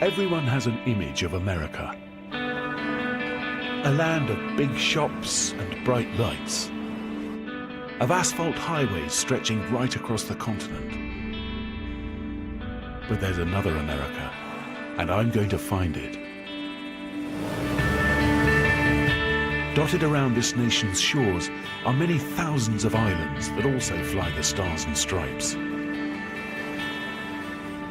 Everyone has an image of America. A land of big shops and bright lights. Of asphalt highways stretching right across the continent. But there's another America, and I'm going to find it. Dotted around this nation's shores are many thousands of islands that also fly the stars and stripes.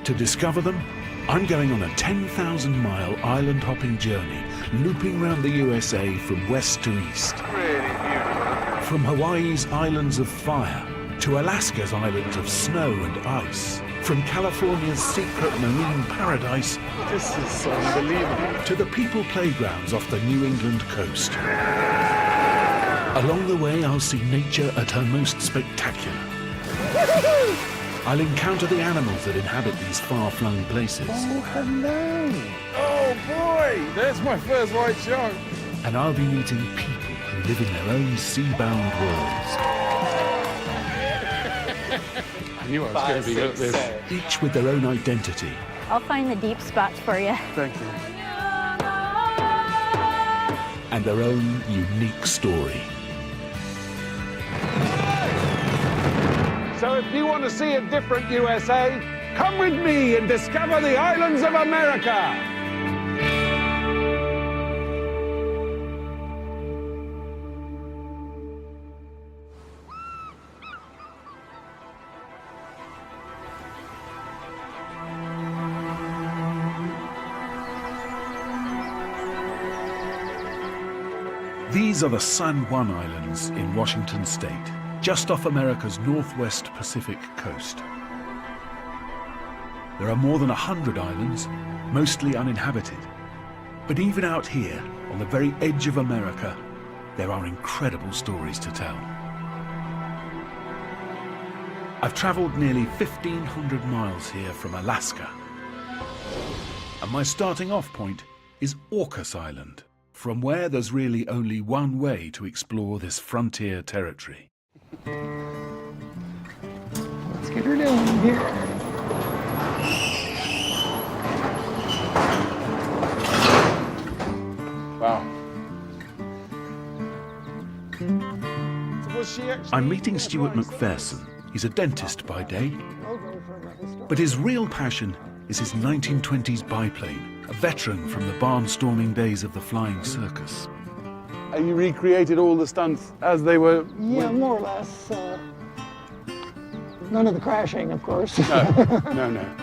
To discover them, I'm going on a 10,000-mile island-hopping journey, looping around the USA from west to east. Really beautiful. From Hawaii's islands of fire to Alaska's islands of snow and ice. From California's secret marine paradise This is unbelievable. to the people playgrounds off the New England coast. Along the way, I'll see nature at her most spectacular. I'll encounter the animals that inhabit these far-flung places. Oh, hello. Oh, boy. There's my first white shark. And I'll be meeting people who live in their own sea-bound worlds. I knew I was going to be good at this. Each with their own identity. I'll find the deep spots for you. Thank you. And their own unique story. So if you want to see a different USA, come with me and discover the islands of America. These are the San Juan Islands in Washington State, just off America's northwest Pacific coast. There are more than 100 islands, mostly uninhabited. But even out here, on the very edge of America, there are incredible stories to tell. I've traveled nearly 1,500 miles here from Alaska. And my starting off point is Orcas Island, from where there's really only one way to explore this frontier territory. Let's get her down here. Wow. So was she actually... I'm meeting Stuart McPherson. He's a dentist by day, but his real passion is his 1920s biplane, a veteran from the barnstorming days of the flying circus. You recreated all the stunts as they were... Yeah, more or less. None of the crashing, of course. No.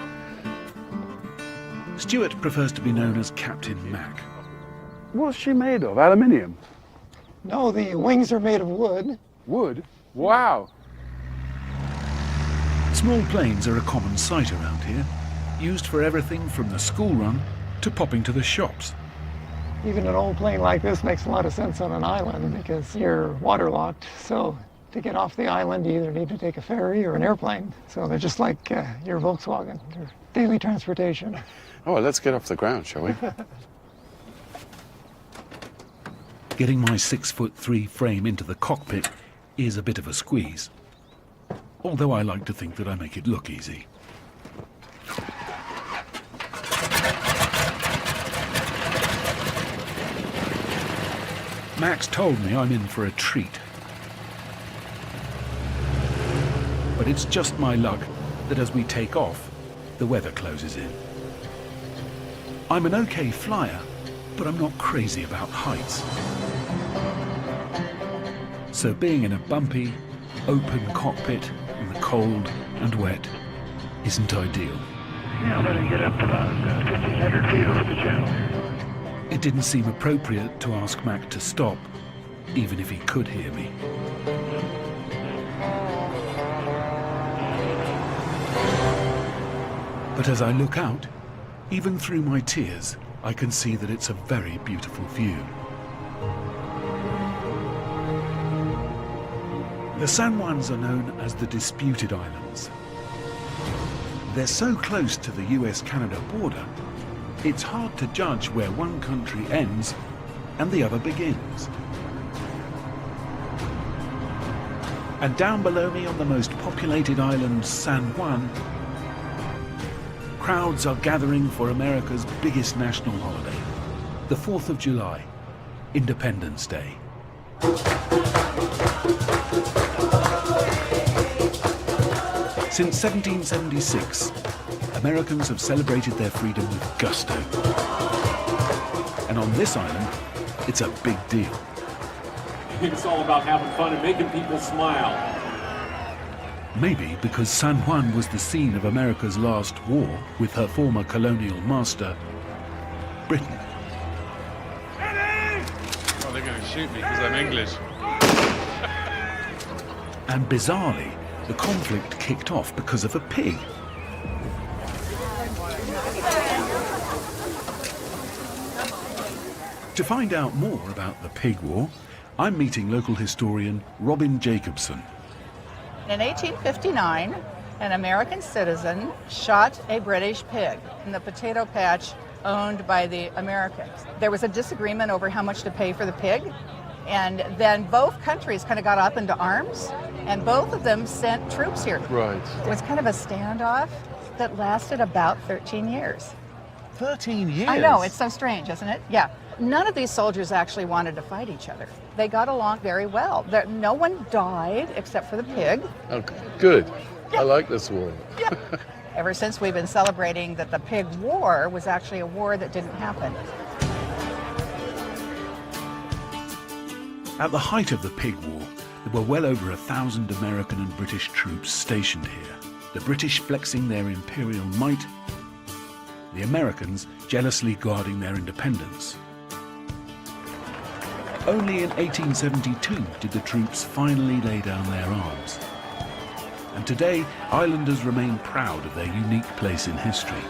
Stuart prefers to be known as Captain Mac. What's she made of? Aluminium? No, the wings are made of wood. Wood? Wow. Small planes are a common sight around here, used for everything from the school run to popping to the shops. Even an old plane like this makes a lot of sense on an island because you're waterlocked. So to get off the island, you either need to take a ferry or an airplane. So they're just like your Volkswagen, your daily transportation. Oh, well, let's get off the ground, shall we? Getting my 6'3" frame into the cockpit is a bit of a squeeze, although I like to think that I make it look easy. Max told me I'm in for a treat. But it's just my luck that as we take off, the weather closes in. I'm an okay flyer, but I'm not crazy about heights. So being in a bumpy, open cockpit in the cold and wet isn't ideal. Yeah, let it get up to about 1,500 feet over the channel. It didn't seem appropriate to ask Mac to stop, even if he could hear me. But as I look out, even through my tears, I can see that it's a very beautiful view. The San Juans are known as the Disputed Islands. They're so close to the US-Canada border, it's hard to judge where one country ends and the other begins. And down below me on the most populated island, San Juan, crowds are gathering for America's biggest national holiday, the 4th of July, Independence Day. Since 1776, Americans have celebrated their freedom with gusto. And on this island, it's a big deal. It's all about having fun and making people smile. Maybe because San Juan was the scene of America's last war with her former colonial master, Britain. Oh, they're going to shoot me because I'm English. And bizarrely, the conflict kicked off because of a pig. To find out more about the pig war, I'm meeting local historian Robin Jacobson. In 1859, an American citizen shot a British pig in the potato patch owned by the Americans. There was a disagreement over how much to pay for the pig, and then both countries kind of got up into arms, and both of them sent troops here. Right. It was kind of a standoff that lasted about 13 years. 13 years? I know, it's so strange, isn't it? Yeah. None of these soldiers actually wanted to fight each other. They got along very well. No one died except for the pig. Okay, good. I like this war. Yeah. Ever since we've been celebrating that the pig war was actually a war that didn't happen. At the height of the pig war, there were well over 1,000 American and British troops stationed here. The British flexing their imperial might, the Americans jealously guarding their independence. Only in 1872 did the troops finally lay down their arms. And today, islanders remain proud of their unique place in history.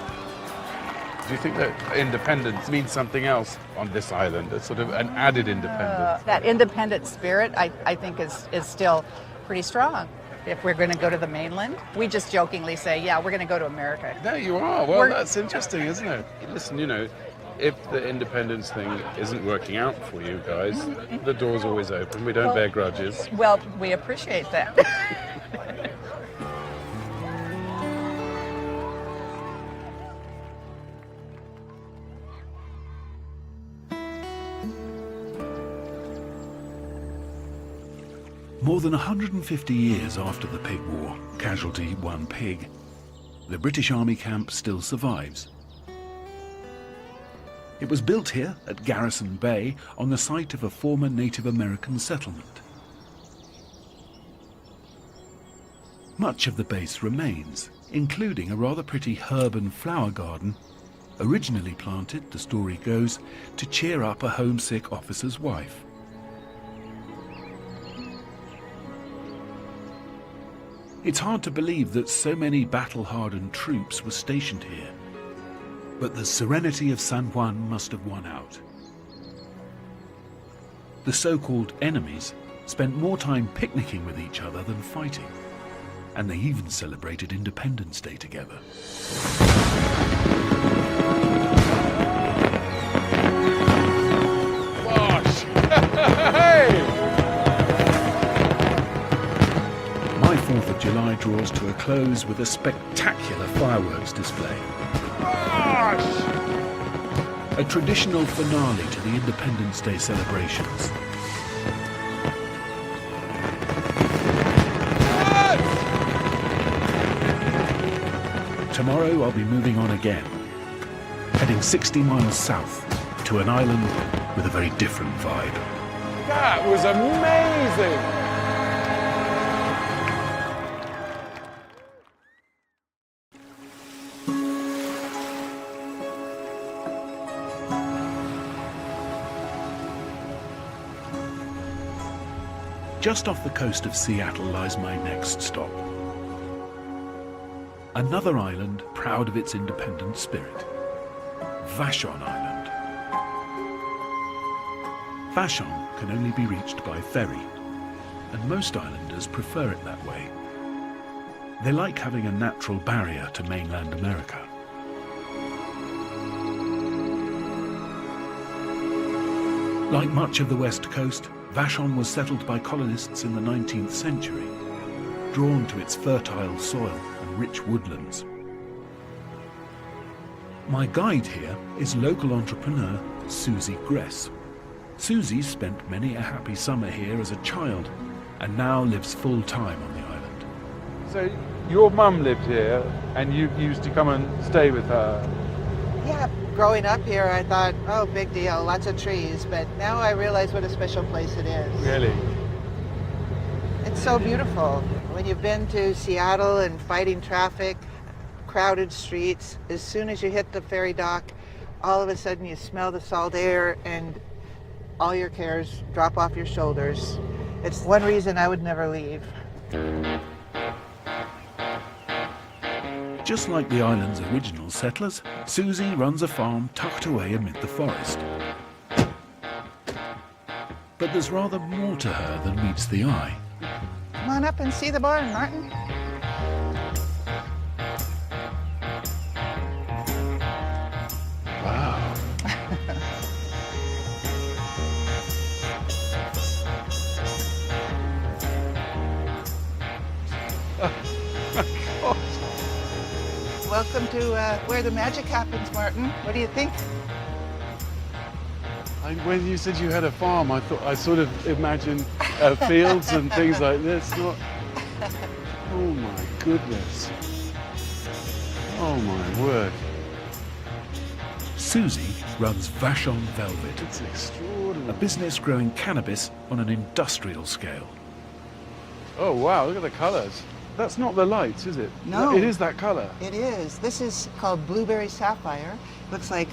Do you think that independence means something else on this island? A sort of an added independence? That independent spirit, I think, is still pretty strong. If we're going to go to the mainland, we just jokingly say, yeah, we're going to go to America. There you are. Well, that's interesting, isn't it? Listen, you know, if the independence thing isn't working out for you guys, the door's always open. We don't bear grudges. Well, we appreciate that. More than 150 years after the pig war, casualty one pig, the British Army camp still survives. It was built here at Garrison Bay on the site of a former Native American settlement. Much of the base remains, including a rather pretty herb and flower garden, originally planted, the story goes, to cheer up a homesick officer's wife. It's hard to believe that so many battle-hardened troops were stationed here, but the serenity of San Juan must have won out. The so-called enemies spent more time picnicking with each other than fighting, and they even celebrated Independence Day together. Gosh! Hey! My 4th of July draws to a close with a spectacular fireworks display. Gosh! A traditional finale to the Independence Day celebrations. Tomorrow I'll be moving on again, heading 60 miles south to an island with a very different vibe. That was amazing! Just off the coast of Seattle lies my next stop. Another island proud of its independent spirit. Vashon Island. Vashon can only be reached by ferry, and most islanders prefer it that way. They like having a natural barrier to mainland America. Like much of the West Coast, Vashon was settled by colonists in the 19th century, drawn to its fertile soil and rich woodlands. My guide here is local entrepreneur Susie Gress. Susie spent many a happy summer here as a child and now lives full-time on the island. So your mum lived here and you used to come and stay with her? Yeah, growing up here, I thought, oh, big deal, lots of trees. But now I realize what a special place it is. Really? It's so beautiful. When you've been to Seattle and fighting traffic, crowded streets, as soon as you hit the ferry dock, all of a sudden you smell the salt air and all your cares drop off your shoulders. It's one reason I would never leave. Just like the island's original settlers, Susie runs a farm tucked away amid the forest. But there's rather more to her than meets the eye. Come on up and see the barn, Martin. Wow. Welcome to where the magic happens, Martin. What do you think? When you said you had a farm, I sort of imagined fields and things like this. Not. Oh my goodness. Oh my word. Susie runs Vashon Velvet, It's extraordinary. a business growing cannabis on an industrial scale. Oh wow, look at the colours. That's not the lights, is it? No. It is that colour. It is. This is called blueberry sapphire. Looks like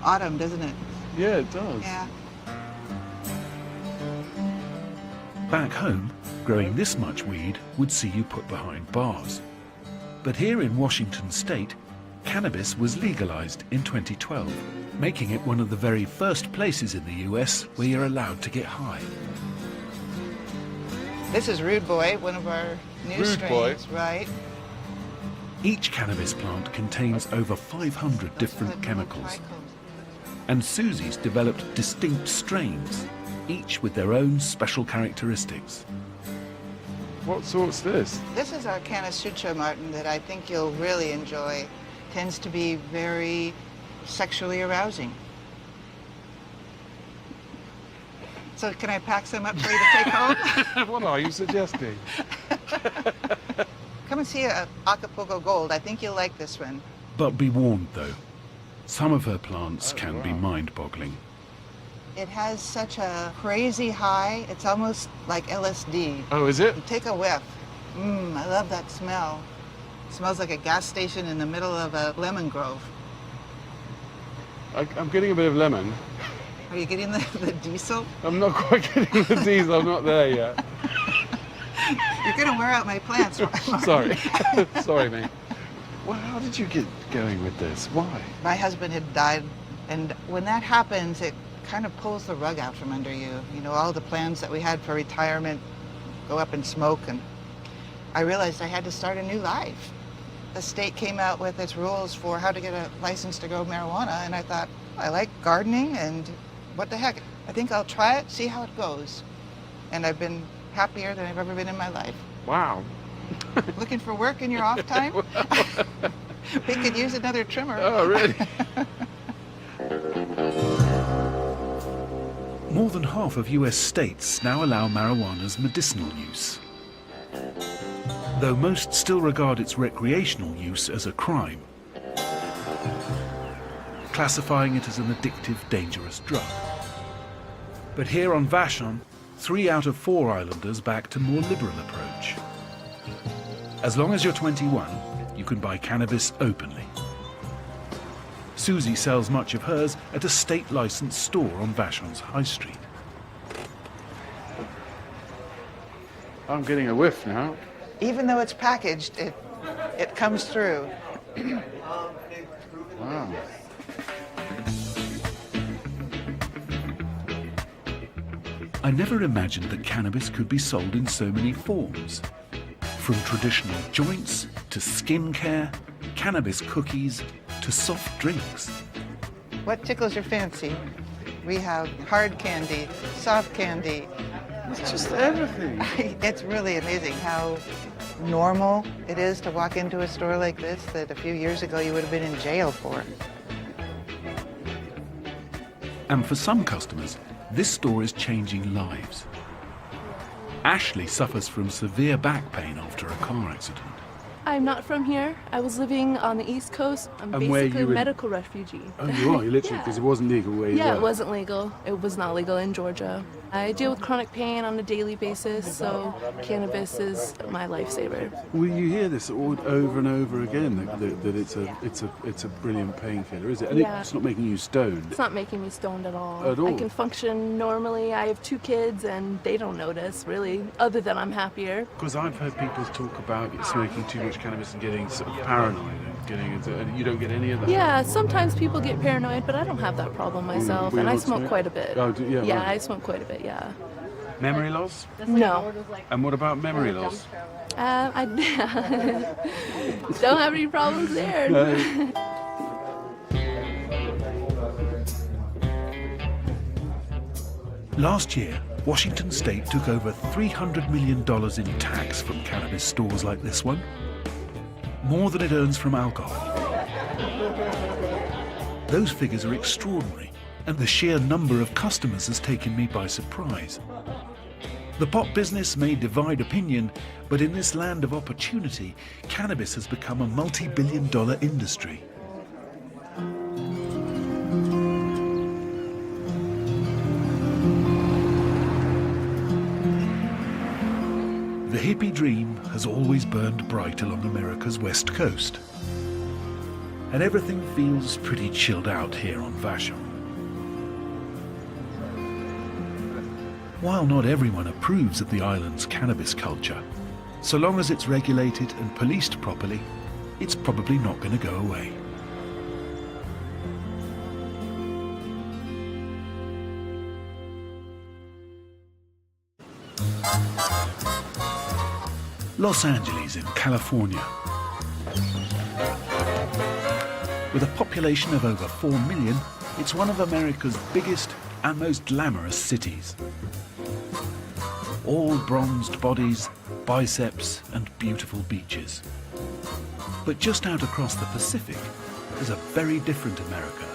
autumn, doesn't it? Yeah, it does. Yeah. Back home, growing this much weed would see you put behind bars. But here in Washington state, cannabis was legalized in 2012, making it one of the very first places in the US where you're allowed to get high. This is Rude Boy, one of our new Rude Boy. strains, right? Each cannabis plant contains over 500 different chemicals, and Susie's developed distinct strains, each with their own special characteristics. What sort's this? This is our Canasutra, Martin, that I think you'll really enjoy. Tends to be very sexually arousing. So can I pack some up for you to take home? What are you suggesting? Come and see Acapulco Gold. I think you'll like this one. But be warned though, some of her plants can be mind-boggling. It has such a crazy high. It's almost like LSD. Oh, is it? Take a whiff. I love that smell. It smells like a gas station in the middle of a lemon grove. I'm getting a bit of lemon. Are you getting the diesel? I'm not quite getting the diesel. I'm not there yet. You're going to wear out my plants. Sorry. Sorry, mate. Well, how did you get going with this? Why? My husband had died, and when that happens, it kind of pulls the rug out from under you. You know, all the plans that we had for retirement go up in smoke, and I realized I had to start a new life. The state came out with its rules for how to get a license to grow marijuana, and I thought, I like gardening, and what the heck? I think I'll try it, see how it goes. And I've been happier than I've ever been in my life. Wow. Looking for work in your off time? We could use another trimmer. Oh, really? More than half of US states now allow marijuana's medicinal use, though most still regard its recreational use as a crime, classifying it as an addictive, dangerous drug. But here on Vashon, 3 out of 4 islanders backed a more liberal approach. As long as you're 21, you can buy cannabis openly. Susie sells much of hers at a state-licensed store on Vashon's High Street. I'm getting a whiff now. Even though it's packaged, it comes through. Wow. I never imagined that cannabis could be sold in so many forms. From traditional joints to skincare, cannabis cookies to soft drinks. What tickles your fancy? We have hard candy, soft candy. It's just everything. It's really amazing how normal it is to walk into a store like this that a few years ago you would have been in jail for. And for some customers, this store is changing lives. Ashley suffers from severe back pain after a car accident. I'm not from here. I was living on the East Coast. I'm And where basically you a in- medical refugee. Oh, you are? You literally, Yeah. because it wasn't legal where you Yeah, were. it wasn't legal. It was not legal in Georgia. I deal with chronic pain on a daily basis, so cannabis is my lifesaver. Well, you hear this over and over again that it's a brilliant painkiller, is it? And Yeah. it's not making you stoned. It's not making me stoned at all. At all? I can function normally. I have 2 kids, and they don't notice, really, other than I'm happier. Because I've heard people talk about smoking too much cannabis and getting sort of paranoid and getting into, and you don't get any of that. Yeah, sometimes people get paranoid, but I don't have that problem myself, Will you and I not smoke smoke? quite a bit. Oh, yeah, Yeah, right. I smoke quite a bit, yeah. Memory loss? No. And what about memory loss? I don't have any problems there. No. Last year, Washington State took over $300 million in tax from cannabis stores like this one. More than it earns from alcohol. Those figures are extraordinary, and the sheer number of customers has taken me by surprise. The pot business may divide opinion, but in this land of opportunity, cannabis has become a multi-billion-dollar industry. The hippie dream has always burned bright along America's west coast. And everything feels pretty chilled out here on Vashon. While not everyone approves of the island's cannabis culture, so long as it's regulated and policed properly, it's probably not going to go away. Los Angeles in California. With a population of over 4 million, it's one of America's biggest and most glamorous cities. All bronzed bodies, biceps, and beautiful beaches. But just out across the Pacific, there's a very different America,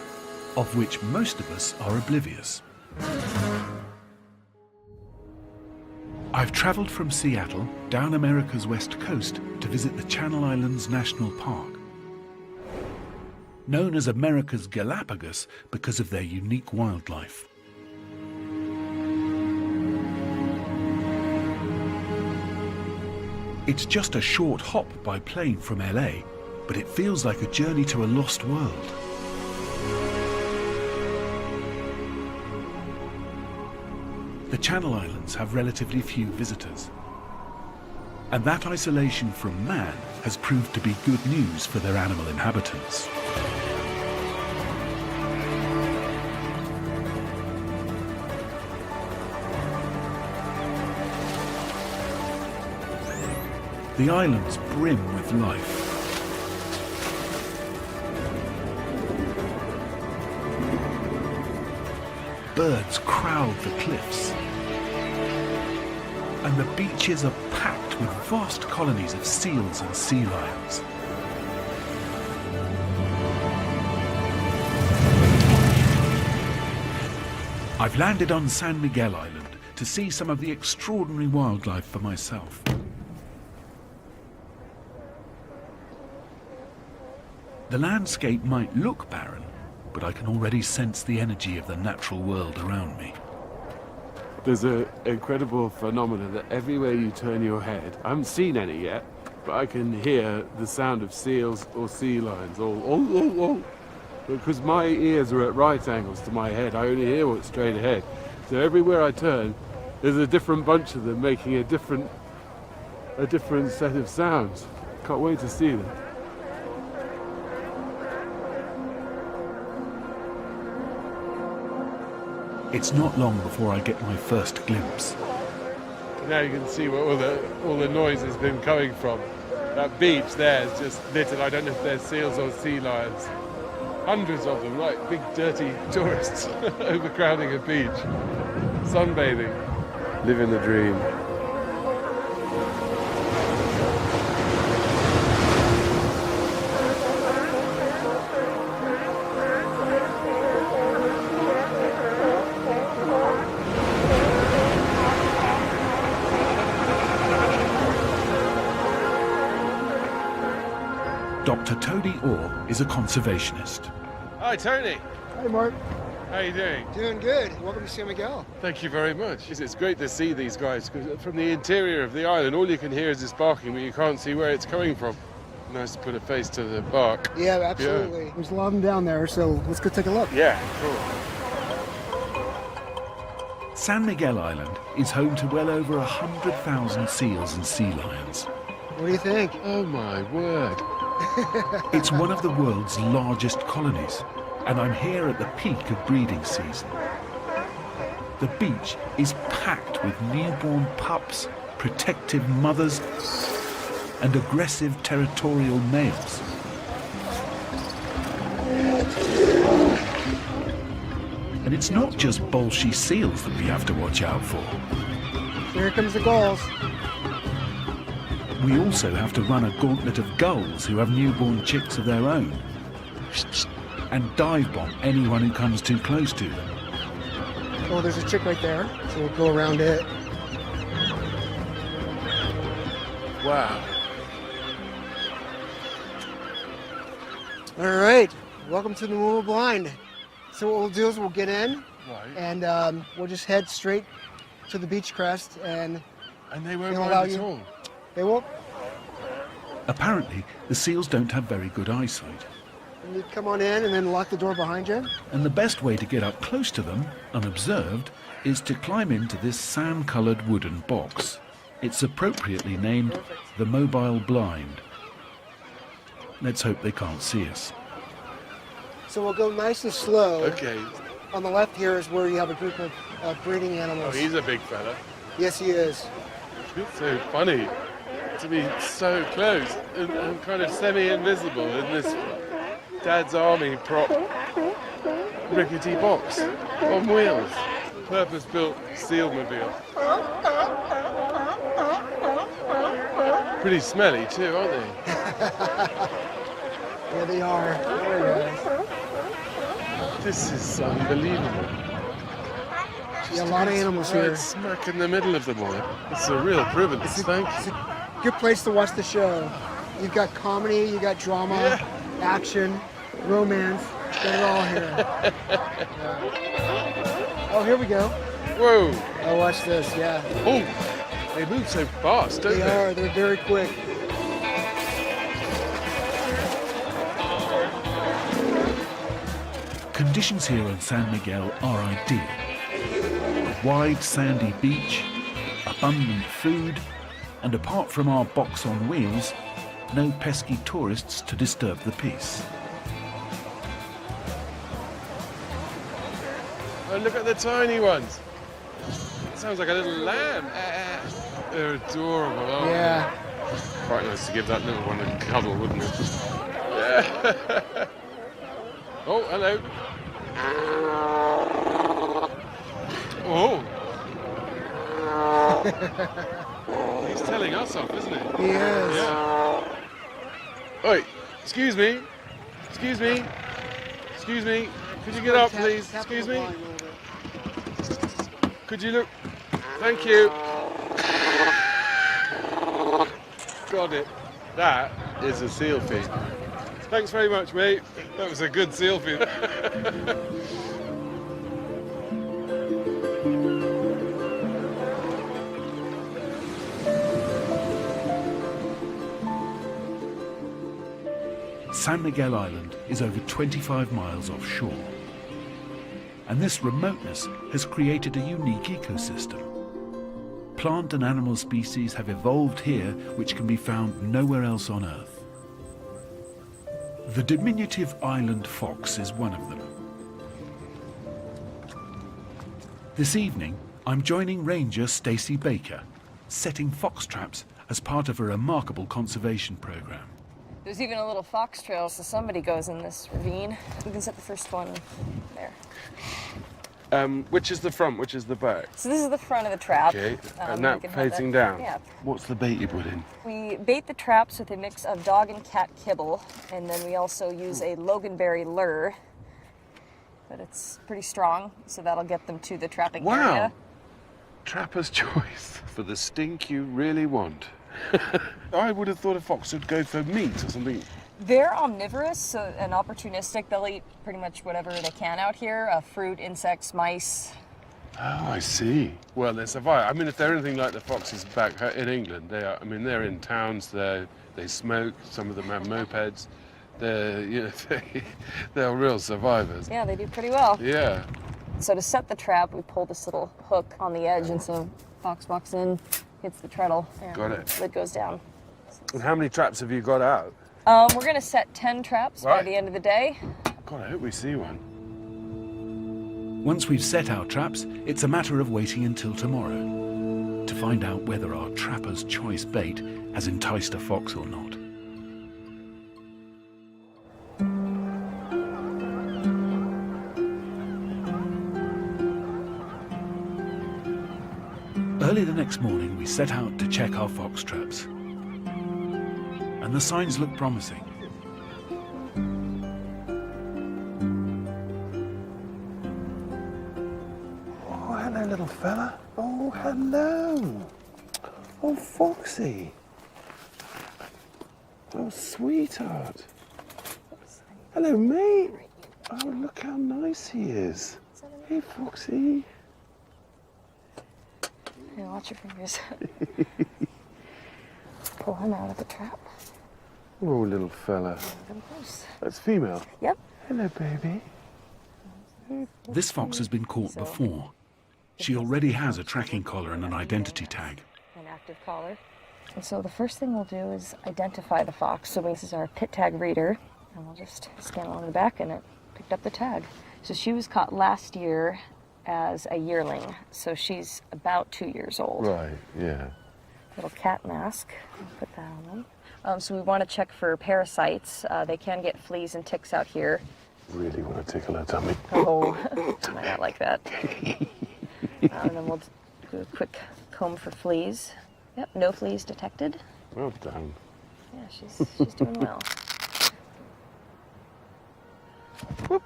of which most of us are oblivious. I've travelled from Seattle down America's west coast to visit the Channel Islands National Park. Known as America's Galapagos because of their unique wildlife. It's just a short hop by plane from LA, but it feels like a journey to a lost world. The Channel Islands have relatively few visitors. And that isolation from man has proved to be good news for their animal inhabitants. The islands brim with life. Birds crowd the cliffs. And the beaches are packed with vast colonies of seals and sea lions. I've landed on San Miguel Island to see some of the extraordinary wildlife for myself. The landscape might look barren, but I can already sense the energy of the natural world around me. There's an incredible phenomenon that everywhere you turn your head, I haven't seen any yet, but I can hear the sound of seals or sea lions. Because my ears are at right angles to my head, I only hear what's straight ahead. So everywhere I turn, there's a different bunch of them making a different set of sounds. Can't wait to see them. It's not long before I get my first glimpse. Now you can see where all the noise has been coming from. That beach there is just littered. I don't know if they're seals or sea lions. Hundreds of them, like big dirty tourists overcrowding a beach. Sunbathing. Living the dream. Dr. Tony Orr is a conservationist. Hi, Tony. Hey, Mark. How you doing? Doing good. Welcome to San Miguel. Thank you very much. It's great to see these guys, because from the interior of the island, all you can hear is this barking, but you can't see where it's coming from. Nice to put a face to the bark. Yeah, absolutely. There's a lot of them down there, so let's go take a look. Yeah, cool. San Miguel Island is home to well over 100,000 seals and sea lions. What do you think? Oh my word. It's one of the world's largest colonies, and I'm here at the peak of breeding season. The beach is packed with newborn pups, protective mothers, and aggressive territorial males. And it's not just bolshy seals that we have to watch out for. Here comes the gulls. We also have to run a gauntlet of gulls who have newborn chicks of their own, and dive bomb anyone who comes too close to them. Oh, there's a chick right there, so we'll go around it. Wow. All right, welcome to the Moon Blind. So what we'll do is we'll get in, Right. and we'll just head straight to the beach crest, and they won't they'll mind allow at you. all. They won't. Apparently, the seals don't have very good eyesight, And you come on in and then lock the door behind you. and the best way to get up close to them, unobserved, is to climb into this sand-coloured wooden box. It's appropriately named the Mobile Blind. Let's hope they can't see us. So we'll go nice and slow. Okay. On the left here is where you have a group of breeding Oh, animals. he's a big fella. Yes, he is. It's so funny to be so close and kind of semi-invisible in this Dad's Army prop rickety box on wheels. Purpose-built sealmobile. Pretty smelly too, aren't they? Yeah, they are. There he is. This is unbelievable. Yeah, a lot of animals Right here. smack in the middle of them all. It's a real privilege, thank It's you. a good place to watch the show. You've got comedy, you got drama, action, romance. Got it all here. Yeah. Oh, here we go. Whoa. Oh, watch this. Yeah. Oh, they move so fast, don't They they? are. They're very quick. Conditions here on San Miguel are ideal. A wide sandy beach, abundant food, and apart from our box on wheels, no pesky tourists to disturb the peace. Oh, look at the tiny ones. Sounds like a little lamb. They're adorable, aren't Yeah. they? Quite nice to give that little one a cuddle, wouldn't it? Yeah. Oh, hello. Oh. He's telling us off, isn't he? He is. Yeah. Oi, excuse me. Excuse me. Excuse me. Could you get up, please? Tap Excuse the me. line a little bit. Could you look? Thank you. Got it. That is a seal feed. Thanks very much, mate. That was a good seal feed. San Miguel Island is over 25 miles offshore. And this remoteness has created a unique ecosystem. Plant and animal species have evolved here which can be found nowhere else on Earth. The diminutive island fox is one of them. This evening, I'm joining Ranger Stacey Baker, setting fox traps as part of a remarkable conservation program. There's even a little fox trail, so somebody goes in this ravine. We can set the first one there. Which is the front, which is the back? So this is the front of the trap. Okay, and we that can have facing that- down? Yeah. What's the bait you put in? We bait the traps with a mix of dog and cat kibble, and then we also use a loganberry lure. But it's pretty strong, so that'll get them to the trapping area. Trapper's choice for the stink you really want. I would have thought a fox would go for meat or something. They're omnivorous so, and opportunistic. They'll eat pretty much whatever they can out here, fruit, insects, mice. Oh, I see. Well, they survive. I mean, if they're anything like the foxes back in England, they are. I mean, they're in towns. They smoke. Some of them have mopeds. They're real survivors. Yeah, they do pretty well. Yeah. So to set the trap, we pull this little hook on the edge, and so fox walks in, hits the treadle, and Got it. lid goes down. And how many traps have you got out? We're gonna set 10 traps by Right. the end of the day. God, I hope we see one. Once we've set our traps, it's a matter of waiting until tomorrow to find out whether our trapper's choice bait has enticed a fox or not. Early the next morning, we set out to check our fox traps. And the signs look promising. Oh, hello, little fella. Oh, hello. Oh, Foxy. Oh, sweetheart. Hello, mate. Oh, look how nice he is. Hey, Foxy. Hey, watch your fingers. Pull him out of the trap. Oh, little fella. That's female. Yep. Hello, baby. This fox has been caught before. She already has a tracking collar and an identity tag. An active collar. And so the first thing we'll do is identify the fox. So this is our pit tag reader, and we'll just scan along the back, and it picked up the tag. So she was caught last year as a yearling, so she's about 2 years old. Right, yeah. Little cat mask. I'll put that on them. So we want to check for parasites. They can get fleas and ticks out here. Really want to tickle her tummy. Oh, might not like that. And then we'll do a quick comb for fleas. Yep, no fleas detected. Well done. Yeah, she's doing well. Whoop.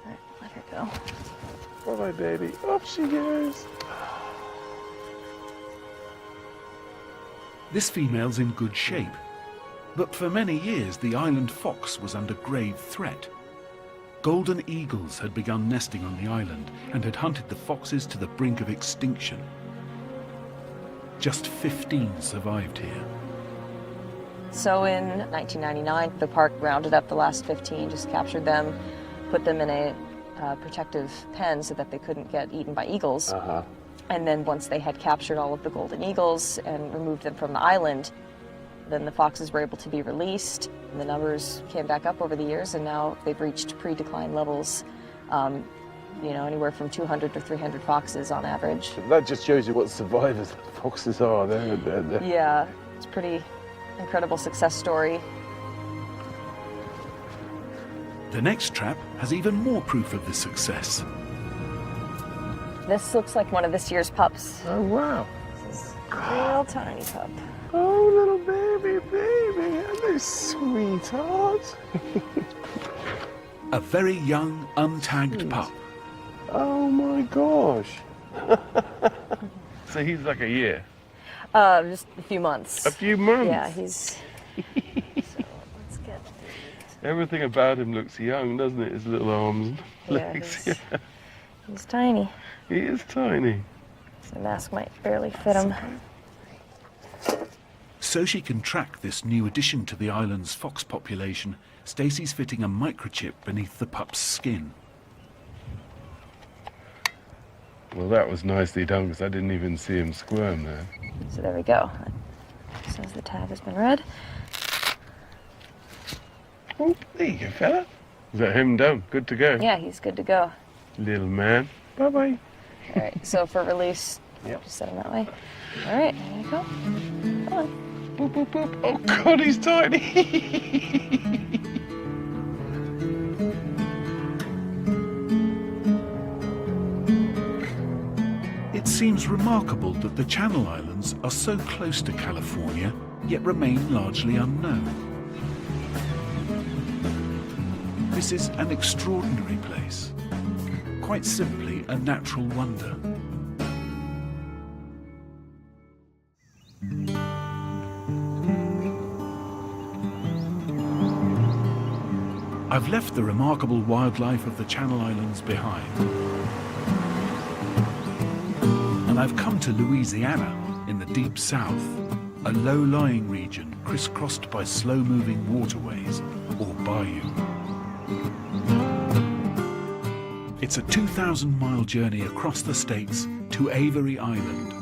All right, let her go. Bye-bye, baby. Off she goes. This female's in good shape, but for many years the island fox was under grave threat. Golden eagles had begun nesting on the island and had hunted the foxes to the brink of extinction. Just 15 survived here. So in 1999, the park rounded up the last 15, just captured them, put them in a protective pen so that they couldn't get eaten by eagles. And then once they had captured all of the golden eagles and removed them from the island, then the foxes were able to be released. And the numbers came back up over the years, and now they've reached pre-decline levels, anywhere from 200 to 300 foxes on average. That just shows you what survivors foxes are. They're... Yeah, it's a pretty incredible success story. The next trap has even more proof of this success. This looks like one of this year's pups. Oh, wow. This is a real tiny pup. Oh, little baby. Hello, sweetheart. A very young, untagged pup. Oh, my gosh. So he's like a year? Just a few months. A few months? Yeah, he's... So, let's get... Everything about him looks young, doesn't it? His little arms and legs. He's tiny. He is tiny. The mask might barely fit him. So she can track this new addition to the island's fox population, Stacy's fitting a microchip beneath the pup's skin. Well, that was nicely done, because I didn't even see him squirm there. So there we go. It says the tag has been read. Oh, there you go, fella. Is that him done? Good to go? Yeah, he's good to go. Little man. Bye-bye. All right, so for release, just set him that way. All right, there you go. Come on. Boop, boop, boop. Oh, God, he's tiny. It seems remarkable that the Channel Islands are so close to California, yet remain largely unknown. This is an extraordinary place. Quite simply, a natural wonder. I've left the remarkable wildlife of the Channel Islands behind. And I've come to Louisiana in the deep south, a low-lying region crisscrossed by slow-moving waterways, or bayou. It's a 2,000-mile journey across the states to Avery Island.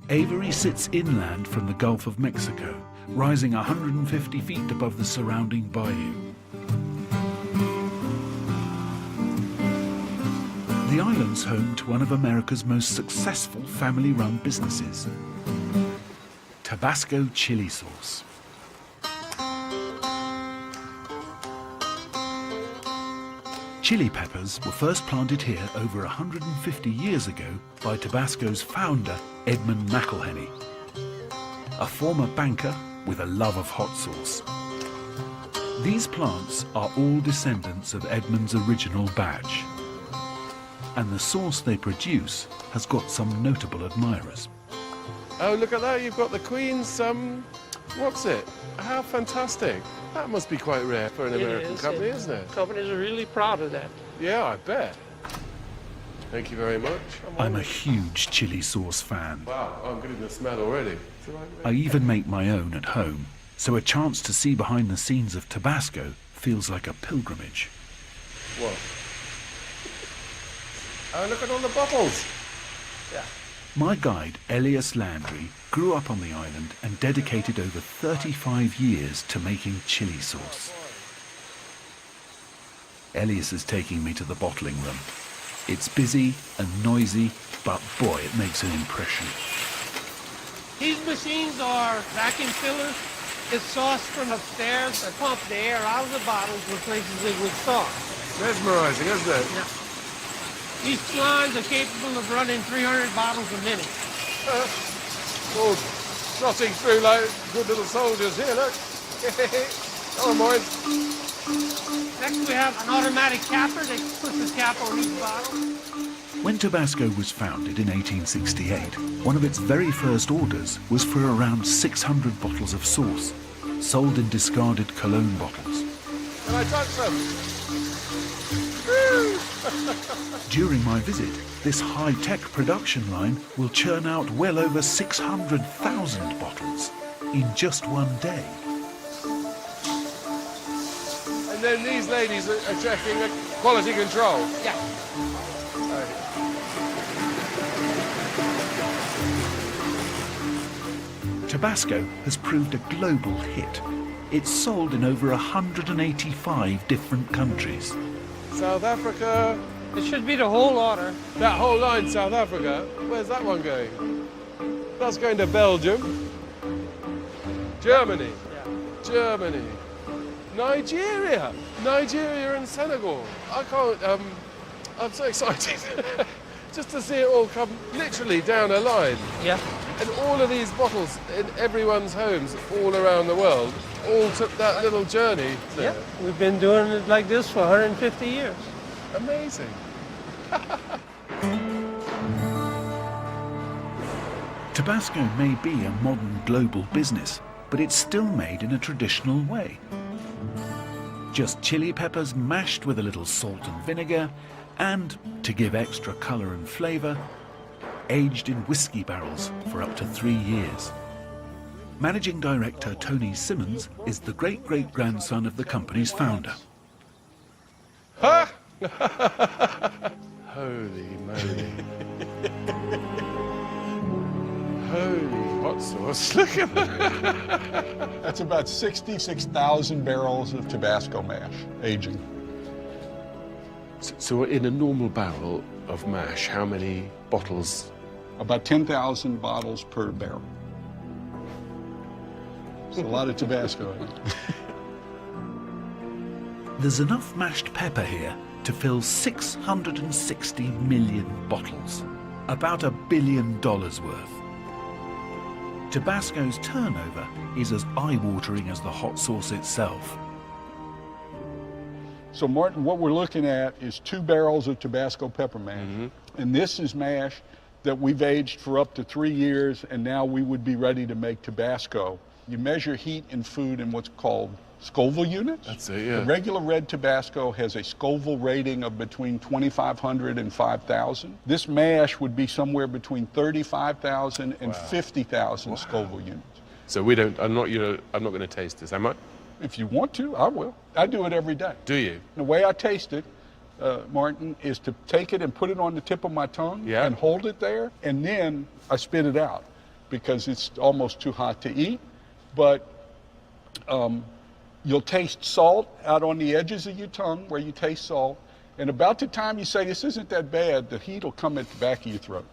Avery sits inland from the Gulf of Mexico, rising 150 feet above the surrounding bayou. The island's home to one of America's most successful family-run businesses, Tabasco chili sauce. Chili peppers were first planted here over 150 years ago by Tabasco's founder, Edmund McElhenney, a former banker with a love of hot sauce. These plants are all descendants of Edmund's original batch, and the sauce they produce has got some notable admirers. Oh, look at that, you've got the Queen's, what's it? How fantastic. That must be quite rare for an American company, isn't it? Companies are really proud of that. Yeah, I bet. Thank you very much. I'm a huge chili sauce fan. Wow, I'm getting the smell already. I even make my own at home, so a chance to see behind the scenes of Tabasco feels like a pilgrimage. What? Oh, look at all the bottles. Yeah. My guide, Elias Landry, grew up on the island and dedicated over 35 years to making chili sauce. Elias is taking me to the bottling room. It's busy and noisy, but boy, it makes an impression. These machines are vacuum fillers. It's sauce from upstairs. They pump the air out of the bottles and replaces it with sauce. Mesmerizing, isn't it? Yeah. These lines are capable of running 300 bottles a minute. All trotting through like good little soldiers here, look. Come on, boys. Next we have an automatic capper that puts the cap on each bottle. When Tabasco was founded in 1868, one of its very first orders was for around 600 bottles of sauce, sold in discarded cologne bottles. Can I touch them? During my visit, this high-tech production line will churn out well over 600,000 bottles in just one day. And then these ladies are checking quality control. Yeah. Tabasco has proved a global hit. It's sold in over 185 different countries. South Africa. It should be the whole order. That whole line, South Africa. Where's that one going? That's going to Belgium. Germany. Yeah. Germany. Nigeria. Nigeria and Senegal. I can't, I'm so excited. Just to see it all come literally down a line. Yeah. And all of these bottles in everyone's homes all around the world all took that little journey. Yeah. We've been doing it like this for 150 years. Amazing. Tabasco may be a modern global business, but it's still made in a traditional way. Just chili peppers mashed with a little salt and vinegar, and, to give extra colour and flavour, aged in whiskey barrels for up to 3 years. Managing Director Tony Simmons is the great-great-grandson of the company's founder. Ha! Holy moly. Holy hot sauce. Look at that. That's about 66,000 barrels of Tabasco mash aging. So in a normal barrel of mash, how many bottles? About 10,000 bottles per barrel. It's a lot of Tabasco in it. There's enough mashed pepper here to fill 660 million bottles, about $1 billion worth. Tabasco's turnover is as eye-watering as the hot sauce itself. So Martin, what we're looking at is 2 barrels of Tabasco pepper mash. And this is mash that we've aged for up to 3 years, and now we would be ready to make Tabasco. You measure heat in food in what's called Scoville units. That's it, yeah. The regular red Tabasco has a Scoville rating of between 2,500 and 5,000. This mash would be somewhere between 35,000 and 50,000 Scoville units. So we don't. I'm not going to taste this, am I? If you want to, I will. I do it every day. Do you? The way I taste it, Martin, is to take it and put it on the tip of my tongue and hold it there, and then I spit it out because it's almost too hot to eat. But you'll taste salt out on the edges of your tongue where you taste salt, and about the time you say this isn't that bad, the heat will come at the back of your throat.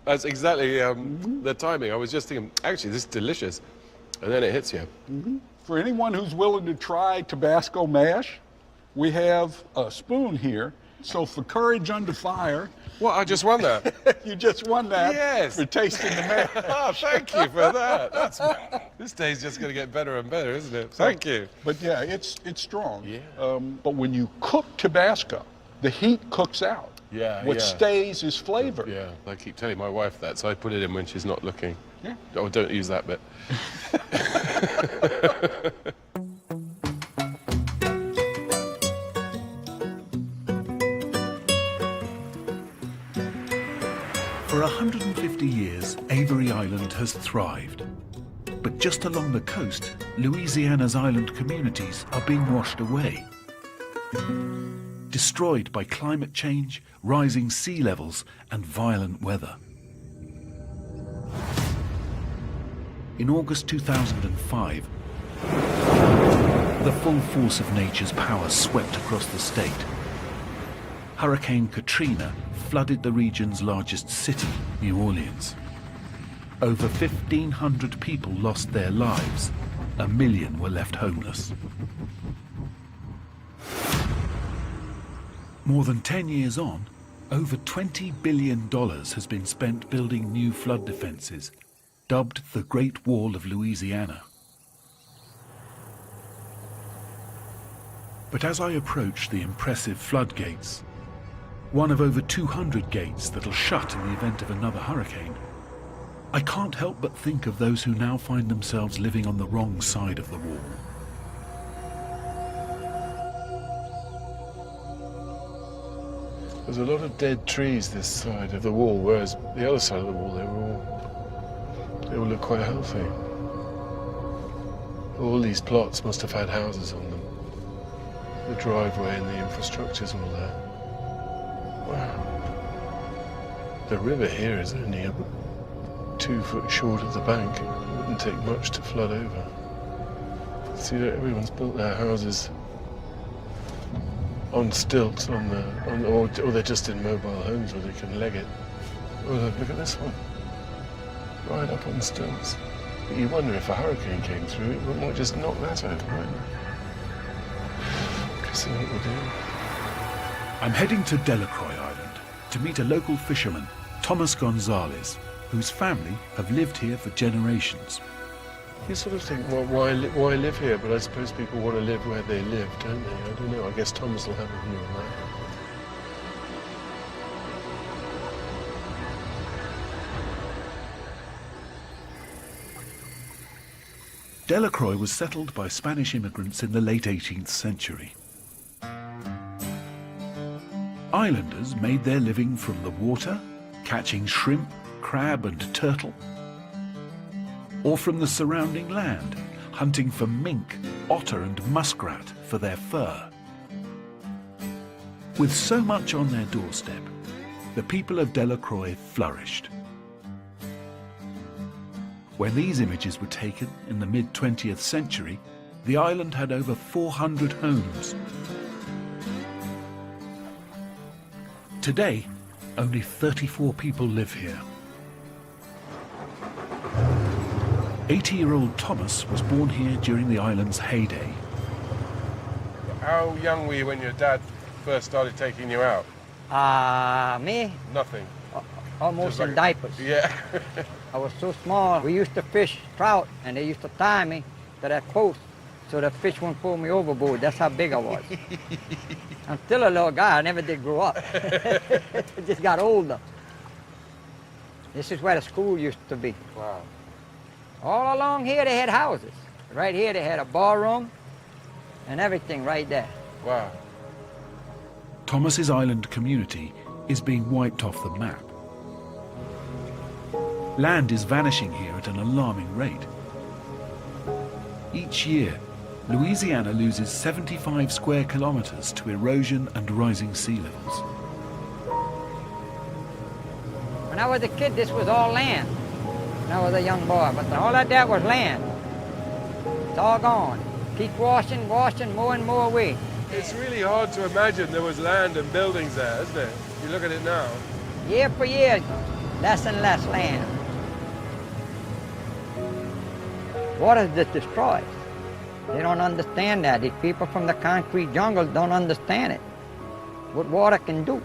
That's exactly the timing. I was just thinking, actually, this is delicious. And then it hits you. For anyone who's willing to try Tabasco mash, we have a spoon here. So for courage under fire. What, I just won that? You just won that. Yes. For tasting the mash. Oh, thank you for that. This day's just going to get better and better, isn't it? Thank you. But yeah, it's strong. Yeah. But when you cook Tabasco, the heat cooks out. Yeah, What stays is flavor. Yeah, I keep telling my wife that, so I put it in when she's not looking. Yeah. Oh, don't use that bit. For 150 years, Avery Island has thrived. But just along the coast, Louisiana's island communities are being washed away. Destroyed by climate change, rising sea levels, and violent weather. In August 2005, the full force of nature's power swept across the state. Hurricane Katrina flooded the region's largest city, New Orleans. Over 1,500 people lost their lives. 1 million were left homeless. More than 10 years on, over $20 billion has been spent building new flood defenses, dubbed the Great Wall of Louisiana. But as I approach the impressive floodgates, one of over 200 gates that'll shut in the event of another hurricane, I can't help but think of those who now find themselves living on the wrong side of the wall. There's a lot of dead trees this side of the wall, whereas the other side of the wall, they all look quite healthy. All these plots must have had houses on them. The driveway and the infrastructure's all there. Wow. The river here is only 2 foot short of the bank. It wouldn't take much to flood over. See, everyone's built their houses on stilts, or they're just in mobile homes where they can leg it. Oh, look at this one. Right up on stilts. But you wonder if a hurricane came through, it might just knock that over, right? See what we'll do. I'm heading to Delacroix Island to meet a local fisherman, Thomas Gonzalez, whose family have lived here for generations. You sort of think, well, why live here? But I suppose people want to live where they live, don't they? I don't know. I guess Thomas will have a view on that. Delacroix was settled by Spanish immigrants in the late 18th century. Islanders made their living from the water, catching shrimp, crab and turtle, or from the surrounding land, hunting for mink, otter and muskrat for their fur. With so much on their doorstep, the people of Delacroix flourished. When these images were taken in the mid-20th century, the island had over 400 homes. Today, only 34 people live here. 80-year-old Thomas was born here during the island's heyday. How young were you when your dad first started taking you out? Me? Nothing. Almost Just in like- diapers. Yeah. I was so small. We used to fish trout, and they used to tie me to that post so the fish wouldn't pull me overboard. That's how big I was. I'm still a little guy. I never did grow up. I just got older. This is where the school used to be. Wow. All along here they had houses. Right here they had a ballroom and everything right there. Wow. Thomas's island community is being wiped off the map. Land is vanishing here at an alarming rate. Each year, Louisiana loses 75 square kilometers to erosion and rising sea levels. When I was a kid, this was all land. When I was a young boy, but all of that was land. It's all gone. Keep washing, more away. It's really hard to imagine there was land and buildings there, isn't it? You look at it now. Year for year, less and less land. Water just destroys. They don't understand that. These people from the concrete jungle don't understand it. What water can do.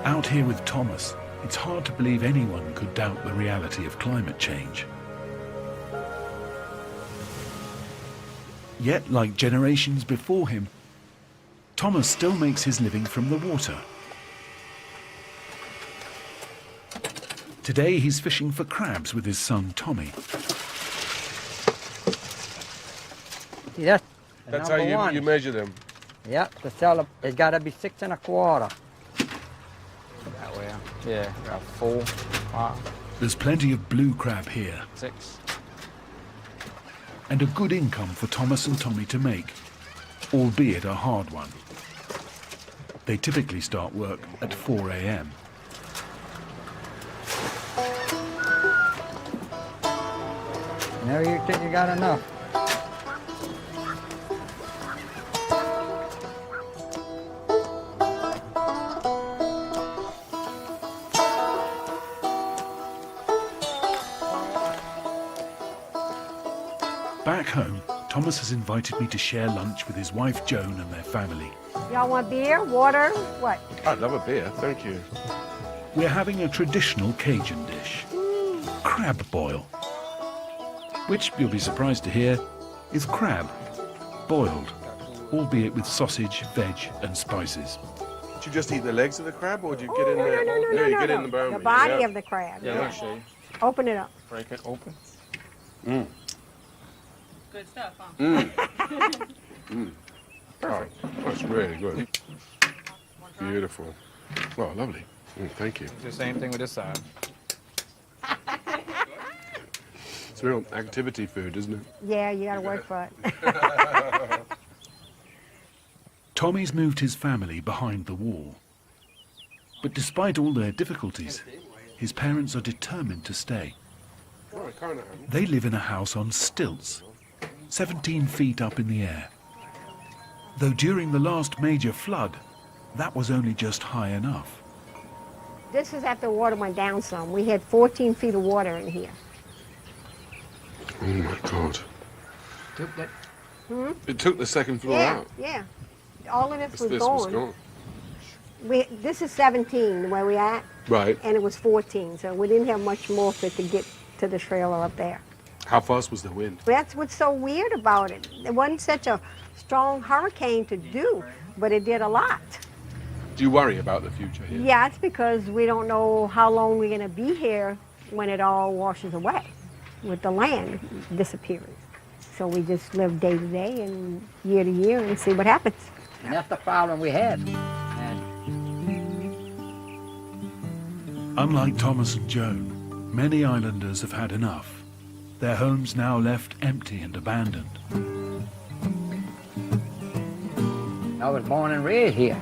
Out here with Thomas, it's hard to believe anyone could doubt the reality of climate change. Yet, like generations before him, Thomas still makes his living from the water. Today he's fishing for crabs with his son Tommy. See, that's how you measure them. Yep, to sell them, they gotta be 6 1/4. That way, yeah, about 4, 5. There's plenty of blue crab here. 6. And a good income for Thomas and Tommy to make, albeit a hard one. They typically start work at 4 a.m. Now you think you got enough. Back home, Thomas has invited me to share lunch with his wife Joan and their family. Y'all want beer, water, what? I'd love a beer, thank you. We're having a traditional Cajun dish, crab boil, which you'll be surprised to hear is crab boiled, albeit with sausage, veg and spices. Do you just eat the legs of the crab, or do you get in there? No, you get in the bone. The body of the crab. Yeah, I'll show you. Open it up. Break it open. Good stuff, huh? Oh, that's really good. Beautiful. Well, lovely. Thank you. It's the same thing with this side. It's real activity food, isn't it? Yeah, you gotta work for it. Tommy's moved his family behind the wall. But despite all their difficulties, his parents are determined to stay. They live in a house on stilts, 17 feet up in the air. Though during the last major flood, that was only just high enough. This is after the water went down some. We had 14 feet of water in here. Oh my God. Took that. It took the second floor out. Yeah. All of this was This gone. was gone. This is 17 where we at. Right. And it was 14, so we didn't have much more for it to get to the trailer up there. How fast was the wind? That's what's so weird about it. It wasn't such a strong hurricane to do, but it did a lot. Do you worry about the future here? Yeah, it's because we don't know how long we're going to be here when it all washes away with the land disappearing. So we just live day to day and year to year and see what happens. And that's the problem we had. Unlike Thomas and Joan, many islanders have had enough. Their homes now left empty and abandoned. I was born and raised here.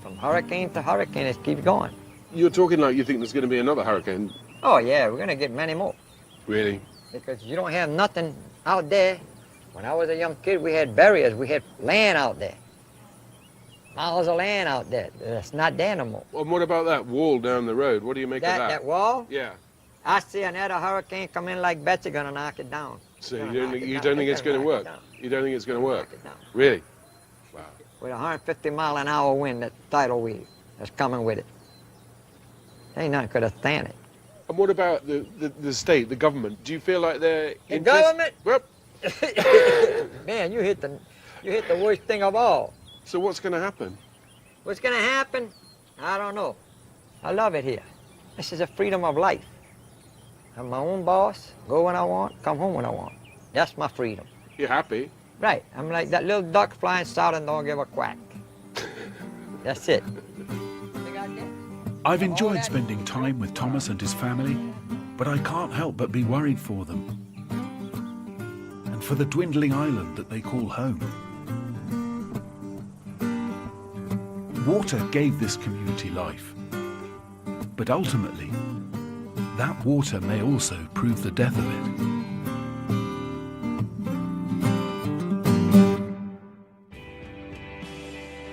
From hurricane to hurricane, it keeps going. You're talking like you think there's going to be another hurricane. Oh yeah, we're gonna get many more. Really? Because you don't have nothing out there. When I was a young kid, we had barriers, we had land out there. Miles of land out there. That's not there no more. And what about that wall down the road? What do you make of that? That wall? Yeah. I see another hurricane come in like Betsy gonna knock it down. So you don't think it's going to work? You don't think it's going to work? Really? Wow. With 150-mile-an-hour wind, that tidal wave that's coming with it. Ain't nothing could have stand it. And what about the state, the government? Do you feel like they're The government? Well, man, you hit the worst thing of all. So what's going to happen? What's gonna happen? I don't know. I love it here. This is the freedom of life. I'm my own boss, go when I want, come home when I want. That's my freedom. You're happy? Right, I'm like that little duck flying south and don't give a quack. That's it. I've enjoyed spending time with Thomas and his family, but I can't help but be worried for them. And for the dwindling island that they call home. Water gave this community life, but ultimately, that water may also prove the death of it.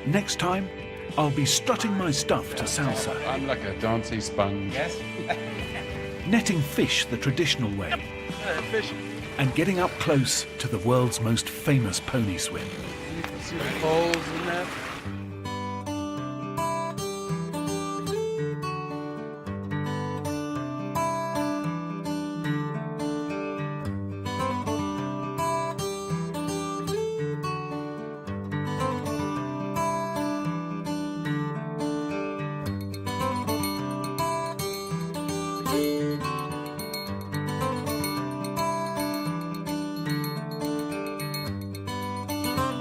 Next time, I'll be strutting my stuff to salsa. I'm like a dancing sponge. Yes? Netting fish the traditional way. Fish. And getting up close to the world's most famous pony swim. You can see the holes in that.